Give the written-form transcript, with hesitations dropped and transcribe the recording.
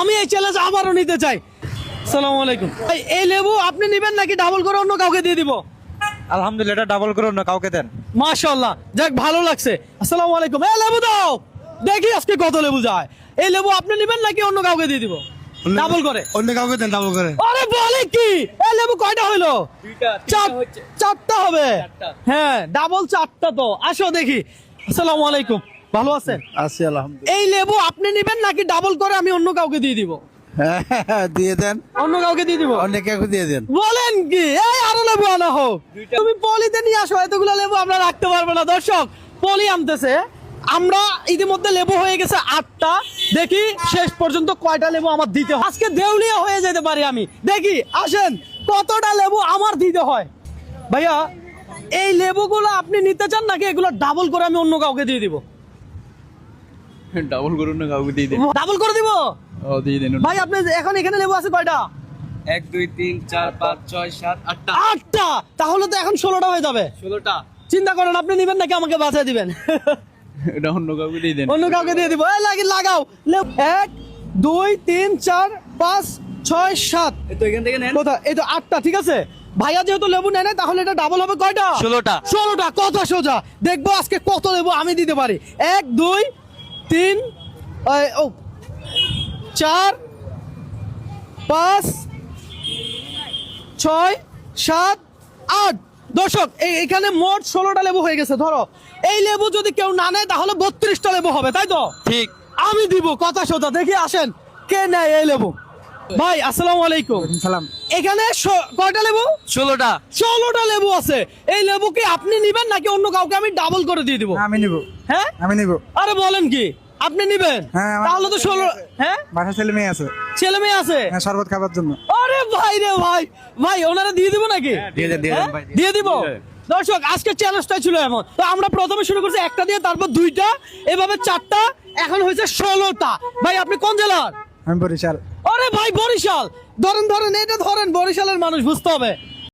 আমি এই চ্যালেঞ্জ আবারও নিতে চাই। আসসালামু আলাইকুম ভাই, এই লেবু আপনি নেবেন নাকি ডাবল করে অন্য কাউকে দিয়ে দিব? আলহামদুলিল্লাহ, এটা ডাবল করে অন্য কাউকে দেন। মাশাআল্লাহ, যাক ভালো লাগছে। আসসালামু আলাইকুম। এই লেবু দাও, দেখি আজকে কত লেবু যায়। এই লেবু আপনি নেবেন নাকি অন্য কাউকে দিয়ে দিব ডাবল করে? অন্য কাউকে দেন ডাবল করে। আরে বলে কি, এই লেবু কয়টা হইলো? চারটা হবে। হ্যাঁ ডাবল চারটা তো। আসো দেখি। আসসালামু আলাইকুম, ভালো আছেন? আছি আলহামদুলিল্লাহ। এই লেবু আপনি নেবেন নাকি ডাবল করে আমি অন্য কাউকে দিয়ে দিব? দিয়ে দেন, অন্য কাউকে দিয়ে দিব। অন্য কাউকে দিয়ে দেন। বলেন কি, এই আরো লেবু আনা হোক। তুমি পলিতে নিয়ে আসো, এতগুলো লেবু আমরা রাখতে পারবো না। দর্শক পলি আনতেছে, আমরা ইতিমধ্যে লেবু হয়ে গেছে 8টা। দেখি শেষ পর্যন্ত কয়টা লেবু আমার দিতে হয়। আজকে দেউলিয়া হয়ে যেতে পারি আমি। দেখি আসেন কতটা লেবু আমার দিতে হয়। ভাইয়া এই লেবুগুলো আপনি নিতে চান নাকি এগুলো ডাবল করে আমি অন্য কাউকে দিয়ে দিব? ডাবল করে অন্য কাউকে দিয়ে দেন। ডাবল করে দিব। ও দিয়ে দেন। ভাই আপনি এখন এখানে লেবু আছে কয়টা? 1 2 3 4 5 6 7 8টা। 8টা, তাহলে তো এখন 16টা হয়ে যাবে। 16টা। চিন্তা করেন আপনি নেবেন নাকি আমাকে বাঁচিয়ে দিবেন? এটা অন্য কাউকে দিয়ে দেন। অন্য কাউকে দিয়ে দিব। এই লাগাও। 1 2 3 4 5 6 7। এই তো এখান থেকে নেন। কোথা? এই তো 8টা, ঠিক আছে। ভাইয়া যেহেতু লেবু নেয় না, তাহলে এটা ডাবল হবে কয়টা? 16টা। 16টা, কথা সোজা। দেখবো আজকে কত লেবু আমি দিতে পারি। 1 2 3 4 5 6 7 8। দর্শক এখানে মোট 16টা লেবু হয়ে গেছে। ধরো এই লেবু যদি কেউ না নেয় তাহলে 32টা লেবু হবে, তাই তো? ঠিক। আমি দিব, কথা সোজা। দেখি আসেন কে নেয় এই লেবু। ভাই আসসালামু আলাইকুম। সালাম। এখানে কয়টা লেবু? 16টা। 16টা লেবু আছে। এই লেবু কি আপনি নিবেন নাকি অন্য কাউকে আমি ডাবল করে দিয়ে দিব? আমি নিব, হ্যাঁ আমি নিব। আরে বলেন কি, আপনি নিবেন? হ্যাঁ, আমার তাহলে তো 16। হ্যাঁ বাসা ছেলে মেয়ে আছে, ছেলে মেয়ে আছে। হ্যাঁ, শরবত খাবার জন্য। আরে ভাই রে ভাই, ভাই ওনারা দিয়ে দিব নাকি? দিয়ে দেন, দিয়ে দেন হ্যাঁ? ভাই। দিয়ে দিব। দিয়ে দেন। দর্শক আজকে চ্যালেঞ্জটা ছিল এমন, তো আমরা প্রথমে শুরু করছি একটা দিয়ে, তারপর 2টা, এভাবে 4টা, এখন হয়েছে 16টা। ভাই আপনি কোন জেলার? আমি বরিশাল। আরে ভাই বরিশাল। ধরেন এটা ধরেন, বরিশালের মানুষ বুঝতে হবে।